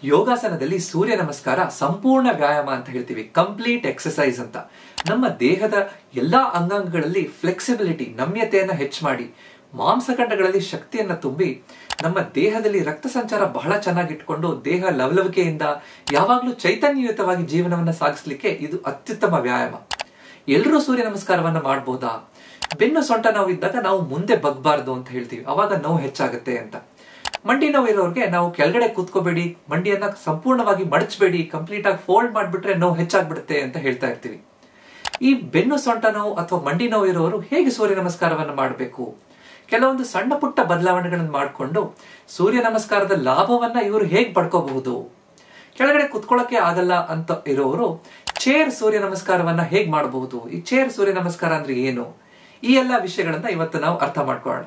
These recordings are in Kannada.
ಯೋಗಾಸನದಲ್ಲಿ ಸೂರ್ಯ ನಮಸ್ಕಾರ ಸಂಪೂರ್ಣ ವ್ಯಾಯಾಮ ಅಂತ ಹೇಳ್ತೀವಿ, ಕಂಪ್ಲೀಟ್ ಎಕ್ಸಸೈಸ್ ಅಂತ. ನಮ್ಮ ದೇಹದ ಎಲ್ಲಾ ಅಂಗಾಂಗಗಳಲ್ಲಿ ಫ್ಲೆಕ್ಸಿಬಿಲಿಟಿ, ನಮ್ಯತೆಯನ್ನ ಹೆಚ್ಚು ಮಾಡಿ, ಮಾಂಸಖಂಡಗಳಲ್ಲಿ ಶಕ್ತಿಯನ್ನ ತುಂಬಿ, ನಮ್ಮ ದೇಹದಲ್ಲಿ ರಕ್ತ ಸಂಚಾರ ಬಹಳ ಚೆನ್ನಾಗಿಟ್ಕೊಂಡು ದೇಹ ಲವಲವಿಕೆಯಿಂದ ಯಾವಾಗ್ಲೂ ಚೈತನ್ಯಯುತವಾಗಿ ಜೀವನವನ್ನ ಸಾಗಿಸ್ಲಿಕ್ಕೆ ಇದು ಅತ್ಯುತ್ತಮ ವ್ಯಾಯಾಮ. ಎಲ್ಲರೂ ಸೂರ್ಯ ನಮಸ್ಕಾರವನ್ನ ಮಾಡಬಹುದಾ? ಬೆನ್ನು ಸೊಂಟ ನೋವು ಇದ್ದಾಗ ನಾವು ಮುಂದೆ ಬಗ್ಬಾರ್ದು ಅಂತ ಹೇಳ್ತೀವಿ, ಅವಾಗ ನೋವು ಹೆಚ್ಚಾಗುತ್ತೆ ಅಂತ. ಮಂಡಿ ನೋವು ಇರೋರಿಗೆ ನಾವು ಕೆಳಗಡೆ ಕೂತ್ಕೋಬೇಡಿ, ಮಂಡಿಯನ್ನ ಸಂಪೂರ್ಣವಾಗಿ ಮಡಚಬೇಡಿ, ಕಂಪ್ಲೀಟ್ ಆಗಿ ಫೋಲ್ಡ್ ಮಾಡ್ಬಿಟ್ರೆ ನೋವು ಹೆಚ್ಚಾಗ್ಬಿಡುತ್ತೆ ಅಂತ ಹೇಳ್ತಾ ಇರ್ತೀವಿ. ಈ ಬೆನ್ನು ಸೊಂಟ ನೋವು ಅಥವಾ ಮಂಡಿ ನೋವು ಇರೋರು ಹೇಗೆ ಸೂರ್ಯ ನಮಸ್ಕಾರವನ್ನ ಮಾಡಬೇಕು? ಕೆಲವೊಂದು ಸಣ್ಣ ಪುಟ್ಟ ಬದಲಾವಣೆಗಳನ್ನು ಮಾಡಿಕೊಂಡು ಸೂರ್ಯ ನಮಸ್ಕಾರದ ಲಾಭವನ್ನ ಇವರು ಹೇಗೆ ಪಡ್ಕೋಬಹುದು? ಕೆಳಗಡೆ ಕುತ್ಕೊಳ್ಳಕ್ಕೆ ಆಗಲ್ಲ ಅಂತ ಇರೋರು ಚೇರ್ ಸೂರ್ಯ ನಮಸ್ಕಾರವನ್ನ ಹೇಗ್ ಮಾಡಬಹುದು? ಈ ಚೇರ್ ಸೂರ್ಯ ನಮಸ್ಕಾರ ಅಂದ್ರೆ ಏನು? ಈ ಎಲ್ಲ ವಿಷಯಗಳನ್ನ ಇವತ್ತು ನಾವು ಅರ್ಥ ಮಾಡ್ಕೊಳ್ಳೋಣ.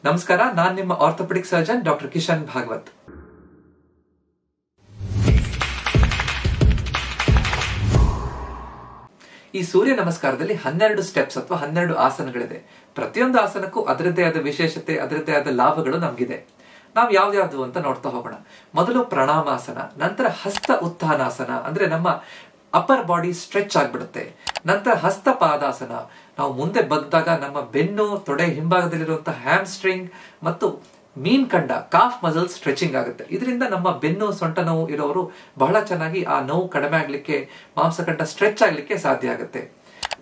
ನಮಸ್ಕಾರ, ನಾನ್ ನಿಮ್ಮ orthopaedic surgeon doctor Kishan Bhagwat. ಈ ಸೂರ್ಯ ನಮಸ್ಕಾರದಲ್ಲಿ 12 ಸ್ಟೆಪ್ಸ್ ಅಥವಾ 12 ಆಸನಗಳಿದೆ. ಪ್ರತಿಯೊಂದು ಆಸನಕ್ಕೂ ಅದರದ್ದೇ ಆದ ವಿಶೇಷತೆ, ಅದರದ್ದೇ ಆದ ಲಾಭಗಳು ನಮಗಿದೆ. ನಾವು ಯಾವ್ದು ಅಂತ ನೋಡ್ತಾ ಹೋಗೋಣ. ಮೊದಲು ಪ್ರಣಾಮಾಸನ, ನಂತರ ಹಸ್ತ ಉತ್ಥಾನಾಸನ, ಅಂದ್ರೆ ನಮ್ಮ ಅಪ್ಪರ್ ಬಾಡಿ ಸ್ಟ್ರೆಚ್ ಆಗ್ಬಿಡುತ್ತೆ. ನಂತರ ಹಸ್ತ ಪಾದಾಸನ, ನಾವು ಮುಂದೆ ಬಗ್ದಾಗ ನಮ್ಮ ಬೆನ್ನು, ತೊಡೆ ಹಿಂಭಾಗದಲ್ಲಿರುವಂತಹ ಹ್ಯಾಮ್ ಸ್ಟ್ರಿಂಗ್ ಮತ್ತು ಮೀನ್ಕಂಡ, ಕಾಫ್ ಮಸಲ್ ಸ್ಟ್ರೆಚಿಂಗ್ ಆಗುತ್ತೆ. ಇದರಿಂದ ನಮ್ಮ ಬೆನ್ನು ಸೊಂಟ ನೋವು ಇರೋರು ಬಹಳ ಚೆನ್ನಾಗಿ ಆ ನೋವು ಕಡಿಮೆ ಆಗ್ಲಿಕ್ಕೆ, ಮಾಂಸಖಂಡ ಸ್ಟ್ರೆಚ್ ಆಗ್ಲಿಕ್ಕೆ ಸಾಧ್ಯ ಆಗುತ್ತೆ.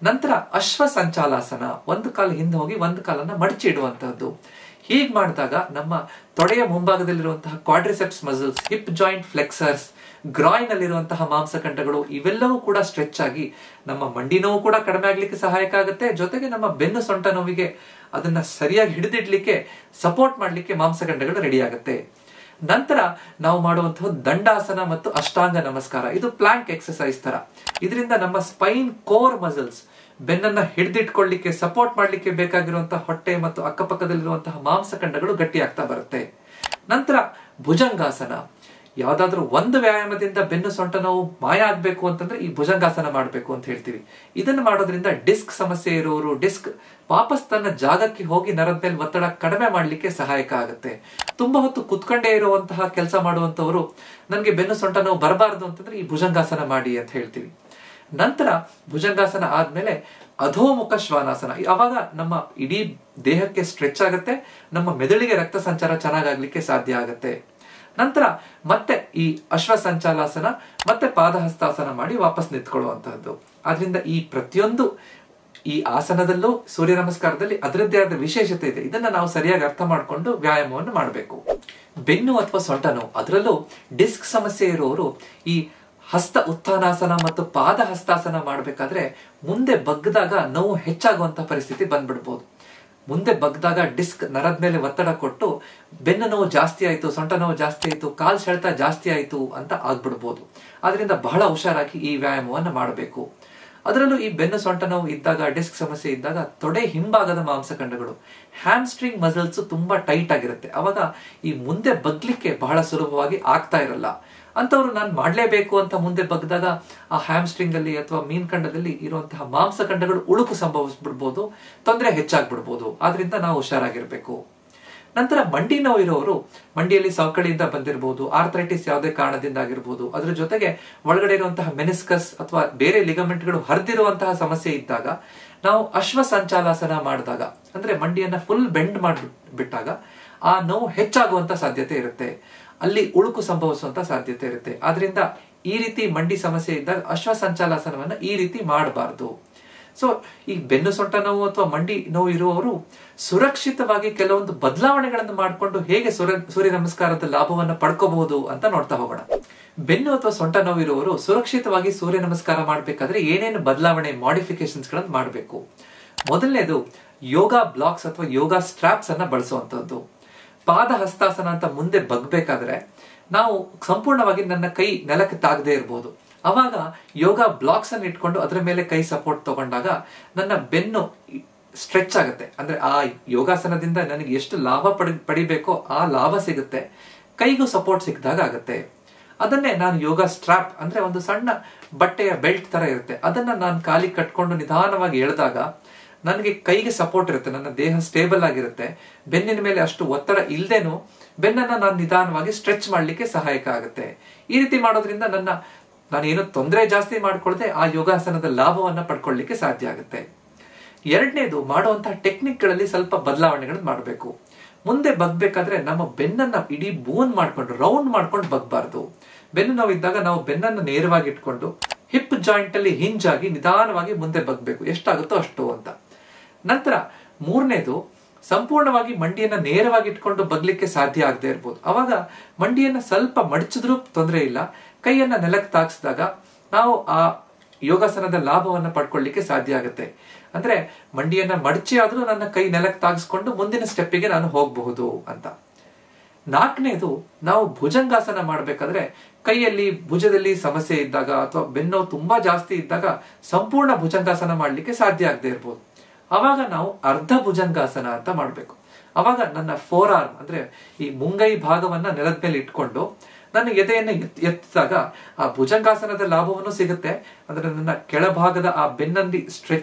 ನಂತರ ಅಶ್ವ ಸಂಚಾಲಾಸನ, ಒಂದು ಕಾಲು ಹಿಂದೆ ಹೋಗಿ ಒಂದು ಕಾಲನ್ನ ಮಡಚಿ ಇಡುವಂತಹದ್ದು. ಹೀಗ್ ಮಾಡಿದಾಗ ನಮ್ಮ ತೊಡೆಯ ಮುಂಭಾಗದಲ್ಲಿರುವಂತಹ ಕ್ವಾಡ್ರಿಸೆಪ್ಸ್ ಮಸಲ್ಸ್, ಹಿಪ್ ಜಾಯಿಂಟ್ ಫ್ಲೆಕ್ಸರ್ಸ್, ಗ್ರಾಯಿನ್ ಅಲ್ಲಿರುವಂತಹ ಮಾಂಸಖಂಡಗಳು ಇವೆಲ್ಲವೂ ಕೂಡ ಸ್ಟ್ರೆಚ್ ಆಗಿ ನಮ್ಮ ಮಂಡಿ ನೋವು ಕೂಡ ಕಡಿಮೆ ಆಗ್ಲಿಕ್ಕೆ ಸಹಾಯಕ ಆಗುತ್ತೆ. ಜೊತೆಗೆ ನಮ್ಮ ಬೆನ್ನು ಸೊಂಟ ನೋವಿಗೆ ಅದನ್ನ ಸರಿಯಾಗಿ ಹಿಡಿದಿಡ್ಲಿಕ್ಕೆ, ಸಪೋರ್ಟ್ ಮಾಡ್ಲಿಕ್ಕೆ ಮಾಂಸಖಂಡಗಳು ರೆಡಿ ಆಗುತ್ತೆ. ನಂತರ ನಾವು ಮಾಡುವಂತಹ ದಂಡಾಸನ ಮತ್ತು ಅಷ್ಟಾಂಗ ನಮಸ್ಕಾರ, ಇದು ಪ್ಲಾಂಕ್ ಎಕ್ಸಸೈಸ್ ತರ. ಇದರಿಂದ ನಮ್ಮ ಸ್ಪೈನ್ ಕೋರ್ ಮಸಲ್ಸ್, ಬೆನ್ನನ್ನ ಹಿಡಿದಿಟ್ಕೊಳ್ಳಿಕ್ಕೆ, ಸಪೋರ್ಟ್ ಮಾಡ್ಲಿಕ್ಕೆ ಬೇಕಾಗಿರುವಂತಹ ಹೊಟ್ಟೆ ಮತ್ತು ಅಕ್ಕಪಕ್ಕದಲ್ಲಿರುವಂತಹ ಮಾಂಸಖಂಡಗಳು ಗಟ್ಟಿ ಆಗ್ತಾ ಬರುತ್ತೆ. ನಂತರ ಭುಜಂಗಾಸನ, ಯಾವ್ದಾದ್ರೂ ಒಂದು ವ್ಯಾಯಾಮದಿಂದ ಬೆನ್ನು ಸೊಂಟ ನೋವು ಮಾಯ ಆಗ್ಬೇಕು ಅಂತಂದ್ರೆ ಈ ಭುಜಂಗಾಸನ ಮಾಡ್ಬೇಕು ಅಂತ ಹೇಳ್ತೀವಿ. ಇದನ್ನು ಮಾಡೋದ್ರಿಂದ ಡಿಸ್ಕ್ ಸಮಸ್ಯೆ ಇರೋರು ಡಿಸ್ಕ್ ವಾಪಸ್ ತನ್ನ ಜಾಗಕ್ಕೆ ಹೋಗಿ ನರದ ಮೇಲೆ ಒತ್ತಡ ಕಡಿಮೆ ಮಾಡ್ಲಿಕ್ಕೆ ಸಹಾಯಕ ಆಗುತ್ತೆ. ತುಂಬಾ ಹೊತ್ತು ಕುತ್ಕೊಂಡೇ ಇರುವಂತಹ ಕೆಲಸ ಮಾಡುವಂತವರು ನನ್ಗೆ ಬೆನ್ನು ಸೊಂಟ ನೋವು ಬರಬಾರದು ಅಂತಂದ್ರೆ ಈ ಭುಜಂಗಾಸನ ಮಾಡಿ ಅಂತ ಹೇಳ್ತೀವಿ. ನಂತರ ಭುಜಂಗಾಸನ ಆದ್ಮೇಲೆ ಅಧೋಮುಖ ಶ್ವಾನಾಸನ, ಅವಾಗ ನಮ್ಮ ಇಡೀ ದೇಹಕ್ಕೆ ಸ್ಟ್ರೆಚ್ ಆಗುತ್ತೆ, ನಮ್ಮ ಮೆದುಳಿಗೆ ರಕ್ತ ಸಂಚಾರ ಚೆನ್ನಾಗಾಗ್ಲಿಕ್ಕೆ ಸಾಧ್ಯ ಆಗುತ್ತೆ. ನಂತರ ಮತ್ತೆ ಈ ಅಶ್ವ ಸಂಚಾಲಾಸನ ಮತ್ತೆ ಪಾದಹಸ್ತಾಸನ ಮಾಡಿ ವಾಪಸ್ ನಿಂತ್ಕೊಳ್ಳುವಂತಹದ್ದು. ಆದ್ರಿಂದ ಈ ಪ್ರತಿಯೊಂದು ಈ ಆಸನದಲ್ಲೂ ಸೂರ್ಯ ನಮಸ್ಕಾರದಲ್ಲಿ ಅದರದ್ದೇ ಆದ ವಿಶೇಷತೆ ಇದೆ. ಇದನ್ನ ನಾವು ಸರಿಯಾಗಿ ಅರ್ಥ ಮಾಡಿಕೊಂಡು ವ್ಯಾಯಾಮವನ್ನು ಮಾಡಬೇಕು. ಬೆನ್ನು ಅಥವಾ ಸೊಂಟ ನೋವು, ಅದರಲ್ಲೂ ಡಿಸ್ಕ್ ಸಮಸ್ಯೆ ಇರೋರು ಈ ಹಸ್ತ ಉತ್ಥಾನಾಸನ ಮತ್ತು ಪಾದ ಹಸ್ತಾಸನ ಮಾಡಬೇಕಾದ್ರೆ ಮುಂದೆ ಬಗ್ಗದಾಗ ನೋವು ಹೆಚ್ಚಾಗುವಂತ ಪರಿಸ್ಥಿತಿ ಬಂದ್ಬಿಡ್ಬೋದು. ಮುಂದೆ ಬಗ್ದಾಗ ಡಿಸ್ಕ್ ನರದ ಮೇಲೆ ಒತ್ತಡ ಕೊಟ್ಟು ಬೆನ್ನು ನೋವು ಜಾಸ್ತಿ ಆಯ್ತು, ಸೊಂಟ ನೋವು ಜಾಸ್ತಿ ಆಯ್ತು, ಕಾಲ್ ಸೆಳೆತ ಜಾಸ್ತಿ ಆಯ್ತು ಅಂತ ಆಗ್ಬಿಡ್ಬೋದು. ಆದ್ರಿಂದ ಬಹಳ ಹುಷಾರಾಗಿ ಈ ವ್ಯಾಯಾಮವನ್ನ ಮಾಡಬೇಕು. ಅದರಲ್ಲೂ ಈ ಬೆನ್ನು ಸೊಂಟ ನೋವು ಇದ್ದಾಗ, ಡಿಸ್ಕ್ ಸಮಸ್ಯೆ ಇದ್ದಾಗ ತೊಡೆ ಹಿಂಭಾಗದ ಮಾಂಸಖಂಡಗಳು, ಹ್ಯಾಮ್ ಸ್ಟ್ರಿಂಗ್ ಮಸಲ್ಸ್ ತುಂಬಾ ಟೈಟ್ ಆಗಿರುತ್ತೆ. ಅವಾಗ ಈ ಮುಂದೆ ಬಗ್ಲಿಕ್ಕೆ ಬಹಳ ಸುಲಭವಾಗಿ ಆಗ್ತಾ ಇರಲ್ಲ. ಅಂತವ್ರು ನಾನು ಮಾಡ್ಲೇಬೇಕು ಅಂತ ಮುಂದೆ ಬಗ್ದಾಗ ಆ ಹ್ಯಾಮ್ ಸ್ಟ್ರಿಂಗ್ ಅಲ್ಲಿ ಅಥವಾ ಮೀನ್ಕಂಡದಲ್ಲಿ ಇರುವಂತಹ ಮಾಂಸಖಂಡಗಳು ಉಳುಕು ಸಂಭವಿಸ್ಬಿಡ್ಬೋದು, ತೊಂದರೆ ಹೆಚ್ಚಾಗ್ಬಿಡ್ಬೋದು. ಆದ್ರಿಂದ ನಾವು ಹುಷಾರಾಗಿರ್ಬೇಕು. ನಂತರ ಮಂಡಿ ನೋವು ಇರೋರು ಮಂಡಿಯಲ್ಲಿ ಸವಕಳಿಯಿಂದ ಬಂದಿರಬಹುದು, ಆರ್ಥರೈಟಿಸ್ ಯಾವುದೇ ಕಾರಣದಿಂದ ಆಗಿರ್ಬೋದು, ಅದ್ರ ಜೊತೆಗೆ ಒಳಗಡೆ ಇರುವಂತಹ ಮೆನಿಸ್ಕಸ್ ಅಥವಾ ಬೇರೆ ಲಿಗಮೆಂಟ್ಗಳು ಹರಿದಿರುವಂತಹ ಸಮಸ್ಯೆ ಇದ್ದಾಗ ನಾವು ಅಶ್ವ ಸಂಚಾಲಾಸನ ಮಾಡಿದಾಗ, ಅಂದ್ರೆ ಮಂಡಿಯನ್ನ ಫುಲ್ ಬೆಂಡ್ ಮಾಡಿಬಿಟ್ಟಾಗ ಆ ನೋವು ಹೆಚ್ಚಾಗುವಂತ ಸಾಧ್ಯತೆ ಇರುತ್ತೆ, ಅಲ್ಲಿ ಉಳುಕು ಸಂಭವಿಸುವಂತ ಸಾಧ್ಯತೆ ಇರುತ್ತೆ. ಆದ್ರಿಂದ ಈ ರೀತಿ ಮಂಡಿ ಸಮಸ್ಯೆ ಇದ್ದಾಗ ಅಶ್ವ ಸಂಚಾಲಾಸನವನ್ನ ಈ ರೀತಿ ಮಾಡಬಾರ್ದು. ಸೊ ಈ ಬೆನ್ನು ಸೊಂಟ ನೋವು ಅಥವಾ ಮಂಡಿ ನೋವು ಇರುವವರು ಸುರಕ್ಷಿತವಾಗಿ ಕೆಲವೊಂದು ಬದಲಾವಣೆಗಳನ್ನು ಮಾಡಿಕೊಂಡು ಹೇಗೆ ಸೂರ್ಯ ನಮಸ್ಕಾರದ ಲಾಭವನ್ನ ಪಡ್ಕೋಬಹುದು ಅಂತ ನೋಡ್ತಾ ಹೋಗೋಣ. ಬೆನ್ನು ಅಥವಾ ಸೊಂಟ ನೋವು ಇರುವವರು ಸುರಕ್ಷಿತವಾಗಿ ಸೂರ್ಯ ನಮಸ್ಕಾರ ಮಾಡ್ಬೇಕಾದ್ರೆ ಏನೇನು ಬದಲಾವಣೆ, ಮಾಡಿಫಿಕೇಶನ್ಸ್ ಗಳನ್ನ ಮಾಡಬೇಕು? ಮೊದಲನೇದು ಯೋಗ ಬ್ಲಾಕ್ಸ್ ಅಥವಾ ಯೋಗ ಸ್ಟ್ರಾಪ್ಸ್ ಅನ್ನ ಬಳಸುವಂತದ್ದು. ಪಾದ ಹಸ್ತಾಸನ ಅಂತ ಮುಂದೆ ಬಗ್ಬೇಕಾದ್ರೆ ನಾವು ಸಂಪೂರ್ಣವಾಗಿ ನನ್ನ ಕೈ ನೆಲಕ್ಕೆ ತಾಗದೇ ಇರಬಹುದು. ಅವಾಗ ಯೋಗ ಬ್ಲಾಕ್ಸ್ ಅನ್ನು ಇಟ್ಕೊಂಡು ಅದರ ಮೇಲೆ ಕೈ ಸಪೋರ್ಟ್ ತಗೊಂಡಾಗ ನನ್ನ ಬೆನ್ನು ಸ್ಟ್ರೆಚ್ ಆಗುತ್ತೆ. ಅಂದ್ರೆ ಆ ಯೋಗಾಸನದಿಂದ ನನಗೆ ಎಷ್ಟು ಲಾಭ ಪಡಿಬೇಕೋ ಆ ಲಾಭ ಸಿಗುತ್ತೆ, ಕೈಗೂ ಸಪೋರ್ಟ್ ಸಿಕ್ಕಿದಾಗ ಆಗುತ್ತೆ. ಅದನ್ನೇ ನಾನು ಯೋಗ ಸ್ಟ್ರಾಪ್ ಅಂದ್ರೆ ಒಂದು ಸಣ್ಣ ಬಟ್ಟೆಯ ಬೆಲ್ಟ್ ತರ ಇರುತ್ತೆ, ಅದನ್ನ ನಾನು ಕಾಲಿಗೆ ಕಟ್ಕೊಂಡು ನಿಧಾನವಾಗಿ ಎಳೆದಾಗ ನನಗೆ ಕೈಗೆ ಸಪೋರ್ಟ್ ಇರುತ್ತೆ, ನನ್ನ ದೇಹ ಸ್ಟೇಬಲ್ ಆಗಿರುತ್ತೆ, ಬೆನ್ನಿನ ಮೇಲೆ ಅಷ್ಟು ಒತ್ತಡ ಇಲ್ದೇನು ಬೆನ್ನನ್ನ ನಾನು ನಿಧಾನವಾಗಿ ಸ್ಟ್ರೆಚ್ ಮಾಡ್ಲಿಕ್ಕೆ ಸಹಾಯಕ ಆಗುತ್ತೆ. ಈ ರೀತಿ ಮಾಡೋದ್ರಿಂದ ನಾನೇನು ತೊಂದರೆ ಜಾಸ್ತಿ ಮಾಡ್ಕೊಳ್ಳದೆ ಆ ಯೋಗಾಸನದ ಲಾಭವನ್ನ ಪಡ್ಕೊಳ್ಳಿಕ್ಕೆ ಸಾಧ್ಯ ಆಗುತ್ತೆ. ಎರಡನೇದು, ಮಾಡುವಂತಹ ಟೆಕ್ನಿಕ್ಗಳಲ್ಲಿ ಸ್ವಲ್ಪ ಬದಲಾವಣೆಗಳನ್ನು ಮಾಡಬೇಕು. ಮುಂದೆ ಬಗ್ಬೇಕಾದ್ರೆ ನಮ್ಮ ಬೆನ್ನನ್ನ ಇಡೀ ಬೋನ್ ಮಾಡ್ಕೊಂಡು ರೌಂಡ್ ಮಾಡ್ಕೊಂಡು ಬಗ್ಬಾರ್ದು. ಬೆನ್ನು ನೋವಿದ್ದಾಗ ನಾವು ಬೆನ್ನನ್ನು ನೇರವಾಗಿ ಇಟ್ಕೊಂಡು ಹಿಪ್ ಜಾಯಿಂಟ್ ಅಲ್ಲಿ ಹಿಂಜ್ ಆಗಿ ನಿಧಾನವಾಗಿ ಮುಂದೆ ಬಗ್ಬೇಕು, ಎಷ್ಟಾಗುತ್ತೋ ಅಷ್ಟು ಅಂತ. ನಂತರ ಮೂರನೇದು, ಸಂಪೂರ್ಣವಾಗಿ ಮಂಡಿಯನ್ನ ನೇರವಾಗಿ ಇಟ್ಕೊಂಡು ಬಗ್ಲಿಕ್ಕೆ ಸಾಧ್ಯ ಆಗದೆ ಇರ್ಬೋದು. ಅವಾಗ ಮಂಡಿಯನ್ನ ಸ್ವಲ್ಪ ಮಡಚಿದ್ರೂ ತೊಂದರೆ ಇಲ್ಲ. ಕೈಯನ್ನ ನೆಲಕ್ಕೆ ತಾಗಿಸಿದಾಗ ನಾವು ಆ ಯೋಗಾಸನದ ಲಾಭವನ್ನ ಪಡ್ಕೊಳ್ಳಿಕ್ಕೆ ಸಾಧ್ಯ ಆಗುತ್ತೆ. ಅಂದ್ರೆ ಮಂಡಿಯನ್ನ ಮಡಚಿ ಆದ್ರೂ ನನ್ನ ಕೈ ನೆಲಕ್ಕೆ ತಾಗಿಸ್ಕೊಂಡು ಮುಂದಿನ ಸ್ಟೆಪ್ಪಿಗೆ ನಾನು ಹೋಗಬಹುದು ಅಂತ. ನಾಲ್ಕನೇದು, ನಾವು ಭುಜಂಗಾಸನ ಮಾಡ್ಬೇಕಾದ್ರೆ ಕೈಯಲ್ಲಿ ಭುಜದಲ್ಲಿ ಸಮಸ್ಯೆ ಇದ್ದಾಗ ಅಥವಾ ಬೆನ್ನು ತುಂಬಾ ಜಾಸ್ತಿ ಇದ್ದಾಗ ಸಂಪೂರ್ಣ ಭುಜಂಗಾಸನ ಮಾಡ್ಲಿಕ್ಕೆ ಸಾಧ್ಯ ಆಗದೆ ಇರ್ಬೋದು. ಅವಾಗ ನಾವು ಅರ್ಧ ಭುಜಂಗಾಸನ ಅಂತ ಮಾಡ್ಬೇಕು. ಅವಾಗ ನನ್ನ ಫೋರ್ ಆರ್ಮ್ ಅಂದ್ರೆ ಈ ಮುಂಗೈ ಭಾಗವನ್ನ ನೆಲದ ಮೇಲೆ ಇಟ್ಕೊಂಡು ನನ್ನ ಎದೆಯನ್ನು ಎತ್ತಿದಾಗ ಆ ಭುಜಂಗಾಸನದ ಲಾಭವನ್ನು ಸಿಗುತ್ತೆ. ಅಂದ್ರೆ ನನ್ನ ಕೆಳಭಾಗದ ಆ ಬೆನ್ನಲ್ಲಿ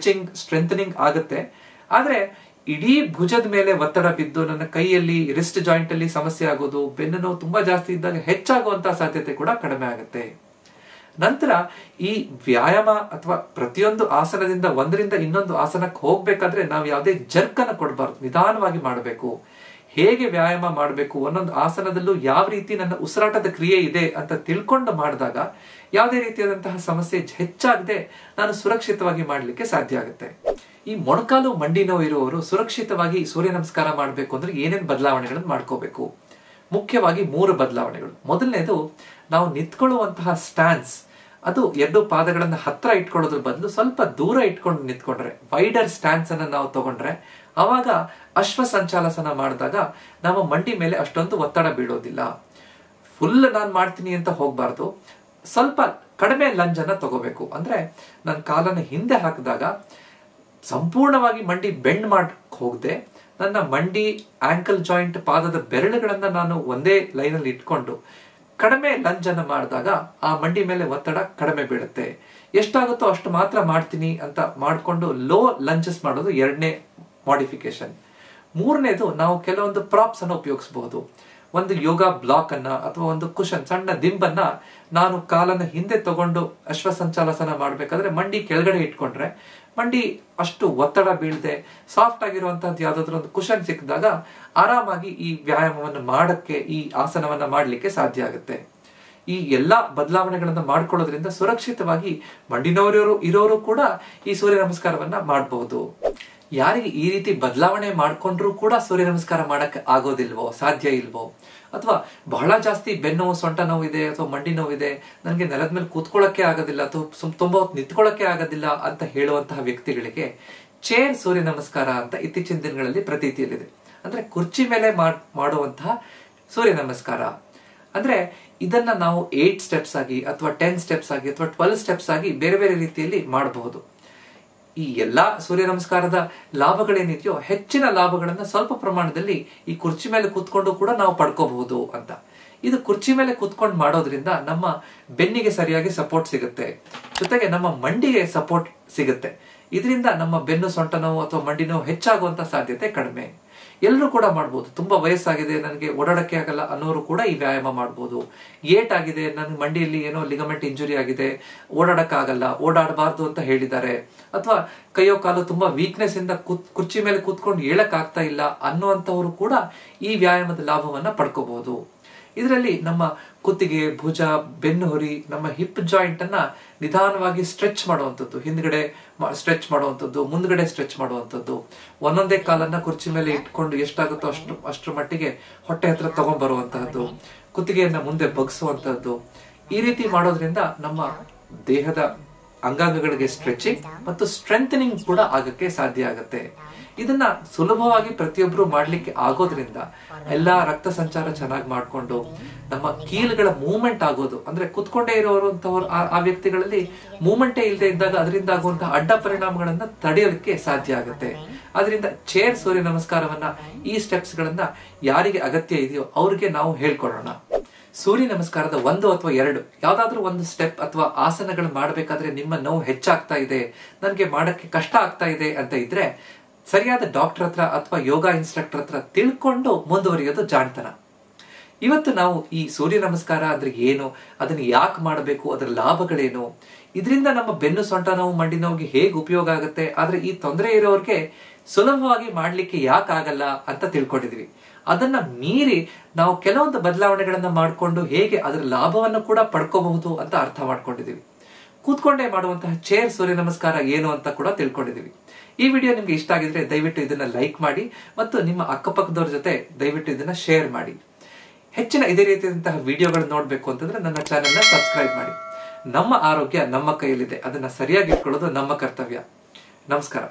ಸ್ಟ್ರೆಂಥನಿಂಗ್ ಆಗುತ್ತೆ. ಆದ್ರೆ ಇಡೀ ಭುಜದ ಮೇಲೆ ಒತ್ತಡ ಬಿದ್ದು ನನ್ನ ಕೈಯಲ್ಲಿ ರಿಸ್ಟ್ ಜಾಯಿಂಟ್ ಅಲ್ಲಿ ಸಮಸ್ಯೆ ಆಗೋದು, ಬೆನ್ನು ನೋವು ತುಂಬಾ ಜಾಸ್ತಿ ಇದ್ದಾಗ ಹೆಚ್ಚಾಗುವಂತಹ ಸಾಧ್ಯತೆ ಕೂಡ ಕಡಿಮೆ ಆಗುತ್ತೆ. ನಂತರ ಈ ವ್ಯಾಯಾಮ ಅಥವಾ ಪ್ರತಿಯೊಂದು ಆಸನದಿಂದ ಒಂದರಿಂದ ಇನ್ನೊಂದು ಆಸನಕ್ಕೆ ಹೋಗ್ಬೇಕಾದ್ರೆ ನಾವು ಯಾವುದೇ ಜರ್ಕ್ ಅನ್ನು ಕೊಡಬಾರ್ದು, ನಿಧಾನವಾಗಿ ಮಾಡಬೇಕು. ಹೇಗೆ ವ್ಯಾಯಾಮ ಮಾಡಬೇಕು, ಒಂದೊಂದು ಆಸನದಲ್ಲೂ ಯಾವ ರೀತಿ ನನ್ನ ಉಸಿರಾಟದ ಕ್ರಿಯೆ ಇದೆ ಅಂತ ತಿಳ್ಕೊಂಡು ಮಾಡಿದಾಗ ಯಾವುದೇ ರೀತಿಯಾದಂತಹ ಸಮಸ್ಯೆ ಹೆಚ್ಚಾಗದೆ ನಾನು ಸುರಕ್ಷಿತವಾಗಿ ಮಾಡಲಿಕ್ಕೆ ಸಾಧ್ಯ ಆಗುತ್ತೆ. ಈ ಮೊಣಕಾಲು ಮಂಡಿ ನೋವು ಇರುವವರು ಸುರಕ್ಷಿತವಾಗಿ ಸೂರ್ಯ ನಮಸ್ಕಾರ ಮಾಡಬೇಕು ಅಂದ್ರೆ ಏನೇನು ಬದಲಾವಣೆಗಳನ್ನು ಮಾಡ್ಕೋಬೇಕು? ಮುಖ್ಯವಾಗಿ 3 ಬದಲಾವಣೆಗಳು. ಮೊದಲನೇದು, ನಾವು ನಿಂತ್ಕೊಳ್ಳುವಂತಹ ಸ್ಟ್ಯಾನ್ಸ್ ಅದು 2 ಪಾದಗಳನ್ನ ಹತ್ರ ಇಟ್ಕೊಳ್ಳೋದ್ರ ಬದಲು ಸ್ವಲ್ಪ ದೂರ ಇಟ್ಕೊಂಡು ನಿಂತ್ಕೊಂಡ್ರೆ, ವೈಡರ್ ಸ್ಟ್ಯಾನ್ಸ್ ಅನ್ನ ನಾವು ತಗೊಂಡ್ರೆ ಅವಾಗ ಅಶ್ವ ಸಂಚಾಲಸನ ಮಾಡಿದಾಗ ನಮ್ಮ ಮಂಡಿ ಮೇಲೆ ಅಷ್ಟೊಂದು ಒತ್ತಡ ಬೀಳೋದಿಲ್ಲ. ಫುಲ್ ನಾನ್ ಮಾಡ್ತೀನಿ ಅಂತ ಹೋಗ್ಬಾರ್ದು, ಸ್ವಲ್ಪ ಕಡಿಮೆ ಲಂಜ್ ಅನ್ನ ತಗೋಬೇಕು. ಅಂದ್ರೆ ನನ್ನ ಕಾಲನ್ನ ಹಿಂದೆ ಹಾಕಿದಾಗ ಸಂಪೂರ್ಣವಾಗಿ ಮಂಡಿ ಬೆಂಡ್ ಮಾಡಕ್ ಹೋಗದೆ ನನ್ನ ಮಂಡಿ, ಆಂಕಲ್ ಜಾಯಿಂಟ್, ಪಾದದ ಬೆರಳುಗಳನ್ನ ನಾನು ಒಂದೇ ಲೈನ್ ಅಲ್ಲಿ ಇಟ್ಕೊಂಡು ಕಡಿಮೆ ಲಂಜ್ ಅನ್ನ ಮಾಡಿದಾಗ ಆ ಮಂಡಿ ಮೇಲೆ ಒತ್ತಡ ಕಡಿಮೆ ಬೀಳುತ್ತೆ. ಎಷ್ಟಾಗುತ್ತೋ ಅಷ್ಟು ಮಾತ್ರ ಮಾಡ್ತೀನಿ ಅಂತ ಮಾಡ್ಕೊಂಡು ಲೋ ಲಂಜಸ್ ಮಾಡೋದು ಎರಡನೇ ಮಾಡಿಫಿಕೇಶನ್. ಮೂರನೇದು, ನಾವು ಕೆಲವೊಂದು ಪ್ರಾಪ್ಸ್ ಅನ್ನು ಉಪಯೋಗಿಸಬಹುದು. ಒಂದು ಯೋಗ ಬ್ಲಾಕ್ ಅನ್ನ ಅಥವಾ ಒಂದು ಕುಶನ್, ಸಣ್ಣ ದಿಂಬನ್ನ ನಾನು ಕಾಲನ್ನ ಹಿಂದೆ ತಗೊಂಡು ಅಶ್ವ ಸಂಚಾಲಸನ ಮಾಡ್ಬೇಕಾದ್ರೆ ಮಂಡಿ ಕೆಳಗಡೆ ಇಟ್ಕೊಂಡ್ರೆ ಮಂಡಿ ಅಷ್ಟು ಒತ್ತಡ ಬೀಳದೆ ಸಾಫ್ಟ್ ಆಗಿರುವಂತಹದ್ದು ಯಾವ್ದಾದ್ರು ಒಂದು ಕುಶನ್ ಸಿಕ್ಕಿದಾಗ ಆರಾಮಾಗಿ ಈ ವ್ಯಾಯಾಮವನ್ನು ಮಾಡಕ್ಕೆ, ಈ ಆಸನವನ್ನ ಮಾಡ್ಲಿಕ್ಕೆ ಸಾಧ್ಯ ಆಗುತ್ತೆ. ಈ ಎಲ್ಲಾ ಬದಲಾವಣೆಗಳನ್ನ ಮಾಡ್ಕೊಳ್ಳೋದ್ರಿಂದ ಸುರಕ್ಷಿತವಾಗಿ ಮಂಡಿ ನೋವು ಇರೋರು ಕೂಡ ಈ ಸೂರ್ಯ ನಮಸ್ಕಾರವನ್ನ ಮಾಡಬಹುದು. ಯಾರಿಗೆ ಈ ರೀತಿ ಬದಲಾವಣೆ ಮಾಡ್ಕೊಂಡ್ರು ಕೂಡ ಸೂರ್ಯ ನಮಸ್ಕಾರ ಮಾಡಕ್ಕೆ ಆಗೋದಿಲ್ವೋ, ಸಾಧ್ಯ ಇಲ್ವೋ, ಅಥವಾ ಬಹಳ ಜಾಸ್ತಿ ಬೆನ್ನು ನೋವು, ಸೊಂಟ ನೋವಿದೆ ಅಥವಾ ಮಂಡಿ ನೋವಿದೆ, ನನಗೆ ನೆಲದ ಮೇಲೆ ಕೂತ್ಕೊಳ್ಳಕ್ಕೆ ಆಗೋದಿಲ್ಲ ಅಥವಾ ತುಂಬಾ ಹೊತ್ತು ನಿಂತ್ಕೊಳ್ಳಕ್ಕೆ ಆಗೋದಿಲ್ಲ ಅಂತ ಹೇಳುವಂತಹ ವ್ಯಕ್ತಿಗಳಿಗೆ ಚೇರ್ ಸೂರ್ಯ ನಮಸ್ಕಾರ ಅಂತ ಇತ್ತೀಚಿನ ದಿನಗಳಲ್ಲಿ ಪ್ರತೀತಿಯಲ್ಲಿದೆ. ಅಂದ್ರೆ ಕುರ್ಚಿ ಮೇಲೆ ಮಾಡುವಂತಹ ಸೂರ್ಯ ನಮಸ್ಕಾರ. ಅಂದ್ರೆ ಇದನ್ನ ನಾವು 8 ಸ್ಟೆಪ್ಸ್ ಆಗಿ ಅಥವಾ 10 ಸ್ಟೆಪ್ಸ್ ಆಗಿ ಅಥವಾ 12 ಸ್ಟೆಪ್ಸ್ ಆಗಿ ಬೇರೆ ಬೇರೆ ರೀತಿಯಲ್ಲಿ ಮಾಡಬಹುದು. ಈ ಎಲ್ಲಾ ಸೂರ್ಯ ನಮಸ್ಕಾರದ ಲಾಭಗಳೇನಿದೆಯೋ ಹೆಚ್ಚಿನ ಲಾಭಗಳನ್ನ ಸ್ವಲ್ಪ ಪ್ರಮಾಣದಲ್ಲಿ ಈ ಕುರ್ಚಿ ಮೇಲೆ ಕೂತ್ಕೊಂಡು ಕೂಡ ನಾವು ಪಡ್ಕೋಬಹುದು ಅಂತ. ಇದು ಕುರ್ಚಿ ಮೇಲೆ ಕೂತ್ಕೊಂಡು ಮಾಡೋದ್ರಿಂದ ನಮ್ಮ ಬೆನ್ನಿಗೆ ಸರಿಯಾಗಿ ಸಪೋರ್ಟ್ ಸಿಗುತ್ತೆ, ಜೊತೆಗೆ ನಮ್ಮ ಮಂಡಿಗೆ ಸಪೋರ್ಟ್ ಸಿಗುತ್ತೆ. ಇದರಿಂದ ನಮ್ಮ ಬೆನ್ನು, ಸೊಂಟ ನೋವು ಅಥವಾ ಮಂಡಿ ನೋವು ಹೆಚ್ಚಾಗುವಂತ ಸಾಧ್ಯತೆ ಕಡಿಮೆ. ಎಲ್ಲರೂ ಕೂಡ ಮಾಡಬಹುದು. ತುಂಬಾ ವಯಸ್ಸಾಗಿದೆ, ನನಗೆ ಓಡಾಡಕ್ಕೆ ಆಗಲ್ಲ ಅನ್ನೋರು ಕೂಡ ಈ ವ್ಯಾಯಾಮ ಮಾಡಬಹುದು. ಏಟ್ ಆಗಿದೆ, ನನ್ನ ಮಂಡಿಯಲ್ಲಿ ಏನೋ ಲಿಗಮೆಂಟ್ ಇಂಜುರಿ ಆಗಿದೆ, ಓಡಾಡಕ್ ಆಗಲ್ಲ, ಓಡಾಡಬಾರ್ದು ಅಂತ ಹೇಳಿದ್ದಾರೆ, ಅಥವಾ ಕೈಯೋ ಕಾಲು ತುಂಬಾ ವೀಕ್ನೆಸ್ ಇಂದ ಕುರ್ಚಿ ಮೇಲೆ ಕೂತ್ಕೊಂಡು ಏಳಕ್ ಆಗ್ತಾ ಇಲ್ಲ ಅನ್ನುವಂಥವ್ರು ಕೂಡ ಈ ವ್ಯಾಯಾಮದ ಲಾಭವನ್ನ ಪಡ್ಕೋಬಹುದು. ಇದರಲ್ಲಿ ನಮ್ಮ ಕುತ್ತಿಗೆ, ಭುಜ, ಬೆನ್ನು ಹುರಿ, ನಮ್ಮ ಹಿಪ್ ಜಾಯಿಂಟ್ ಅನ್ನ ನಿಧಾನವಾಗಿ ಸ್ಟ್ರೆಚ್ ಮಾಡುವಂಥದ್ದು, ಹಿಂದ್ಗಡೆ ಸ್ಟ್ರೆಚ್ ಮಾಡುವಂಥದ್ದು, ಮುಂದ್ಗಡೆ ಸ್ಟ್ರೆಚ್ ಮಾಡುವಂಥದ್ದು, ಒಂದೊಂದೇ ಕಾಲನ್ನ ಕುರ್ಚಿ ಮೇಲೆ ಇಟ್ಕೊಂಡು ಎಷ್ಟಾಗುತ್ತೋ ಅಷ್ಟರ ಮಟ್ಟಿಗೆ ಹೊಟ್ಟೆ ಹತ್ರ ತಗೊಂಡ್ಬರುವಂತಹದ್ದು, ಕುತ್ತಿಗೆಯನ್ನ ಮುಂದೆ ಬಗ್ಸುವಂತಹದ್ದು. ಈ ರೀತಿ ಮಾಡೋದ್ರಿಂದ ನಮ್ಮ ದೇಹದ ಅಂಗಾಂಗಗಳಿಗೆ ಸ್ಟ್ರೆಚಿಂಗ್ ಮತ್ತು ಸ್ಟ್ರೆಂಥನಿಂಗ್ ಕೂಡ ಆಗಕ್ಕೆ ಸಾಧ್ಯ ಆಗುತ್ತೆ. ಇದನ್ನ ಸುಲಭವಾಗಿ ಪ್ರತಿಯೊಬ್ರು ಮಾಡ್ಲಿಕ್ಕೆ ಆಗೋದ್ರಿಂದ ಎಲ್ಲಾ ರಕ್ತ ಸಂಚಾರ ಚೆನ್ನಾಗಿ ಮಾಡ್ಕೊಂಡು ನಮ್ಮ ಕೀಲುಗಳ ಮೂವ್ಮೆಂಟ್ ಆಗೋದು, ಅಂದ್ರೆ ಕುತ್ಕೊಂಡೇ ಇರೋರು ಆ ವ್ಯಕ್ತಿಗಳಲ್ಲಿ ಮೂವ್ಮೆಂಟೇ ಇಲ್ಲದೆ ಇದ್ದಾಗ ಅದರಿಂದ ಆಗುವಂತಹ ಅಡ್ಡ ಪರಿಣಾಮಗಳನ್ನ ತಡೆಯೋದಕ್ಕೆ ಸಾಧ್ಯ ಆಗುತ್ತೆ. ಅದರಿಂದ ಚೇರ್ ಸೂರ್ಯ ನಮಸ್ಕಾರವನ್ನ, ಈ ಸ್ಟೆಪ್ಸ್ ಗಳನ್ನ ಯಾರಿಗೆ ಅಗತ್ಯ ಇದೆಯೋ ಅವ್ರಿಗೆ ನಾವು ಹೇಳ್ಕೊಡೋಣ. ಸೂರ್ಯ ನಮಸ್ಕಾರದ 1 ಅಥವಾ 2 ಯಾವ್ದಾದ್ರು ಒಂದು ಸ್ಟೆಪ್ ಅಥವಾ ಆಸನಗಳು ಮಾಡ್ಬೇಕಾದ್ರೆ ನಿಮ್ಮ ನೋವು ಹೆಚ್ಚಾಗ್ತಾ ಇದೆ, ನನ್ಗೆ ಮಾಡಕ್ಕೆ ಕಷ್ಟ ಆಗ್ತಾ ಇದೆ ಅಂತ ಇದ್ರೆ ಸರಿಯಾದ ಡಾಕ್ಟರ್ ಹತ್ರ ಅಥವಾ ಯೋಗ ಇನ್ಸ್ಟ್ರಕ್ಟರ್ ಹತ್ರ ತಿಳ್ಕೊಂಡು ಮುಂದುವರಿಯೋದು ಜಾಣತನ. ಇವತ್ತು ನಾವು ಈ ಸೂರ್ಯ ನಮಸ್ಕಾರ ಅಂದ್ರೆ ಏನು, ಅದನ್ನು ಯಾಕೆ ಮಾಡಬೇಕು, ಅದರ ಲಾಭಗಳೇನು, ಇದರಿಂದ ನಮ್ಮ ಬೆನ್ನು ಸೊಂಟ ನೋವು ಮಂಡಿ ನೋವಿಗೆ ಹೇಗೆ ಉಪಯೋಗ ಆಗುತ್ತೆ, ಆದ್ರೆ ಈ ತೊಂದರೆ ಇರೋರಿಗೆ ಸುಲಭವಾಗಿ ಮಾಡ್ಲಿಕ್ಕೆ ಯಾಕೆ ಆಗಲ್ಲ ಅಂತ ತಿಳ್ಕೊಂಡಿದ್ವಿ. ಅದನ್ನ ಮೀರಿ ನಾವು ಕೆಲವೊಂದು ಬದಲಾವಣೆಗಳನ್ನ ಮಾಡಿಕೊಂಡು ಹೇಗೆ ಅದರ ಲಾಭವನ್ನು ಕೂಡ ಪಡ್ಕೋಬಹುದು ಅಂತ ಅರ್ಥ ಮಾಡ್ಕೊಂಡಿದೀವಿ. ಕೂತ್ಕೊಂಡೇ ಮಾಡುವಂತಹ ಚೇರ್ ಸೂರ್ಯ ನಮಸ್ಕಾರ ಏನು ಅಂತ ಕೂಡ ತಿಳ್ಕೊಂಡಿದೀವಿ. ಈ ವಿಡಿಯೋ ನಿಮ್ಗೆ ಇಷ್ಟ ಆಗಿದ್ರೆ ದಯವಿಟ್ಟು ಇದನ್ನ ಲೈಕ್ ಮಾಡಿ ಮತ್ತು ನಿಮ್ಮ ಅಕ್ಕಪಕ್ಕದವ್ರ ಜೊತೆ ದಯವಿಟ್ಟು ಇದನ್ನ ಶೇರ್ ಮಾಡಿ. ಹೆಚ್ಚಿನ ಇದೇ ರೀತಿಯಾದಂತಹ ವಿಡಿಯೋಗಳನ್ನ ನೋಡ್ಬೇಕು ಅಂತಂದ್ರೆ ನನ್ನ ಚಾನೆಲ್ ನ ಸಬ್ಸ್ಕ್ರೈಬ್ ಮಾಡಿ. ನಮ್ಮ ಆರೋಗ್ಯ ನಮ್ಮ ಕೈಯಲ್ಲಿದೆ, ಅದನ್ನ ಸರಿಯಾಗಿ ಇಟ್ಕೊಳ್ಳೋದು ನಮ್ಮ ಕರ್ತವ್ಯ. ನಮಸ್ಕಾರ.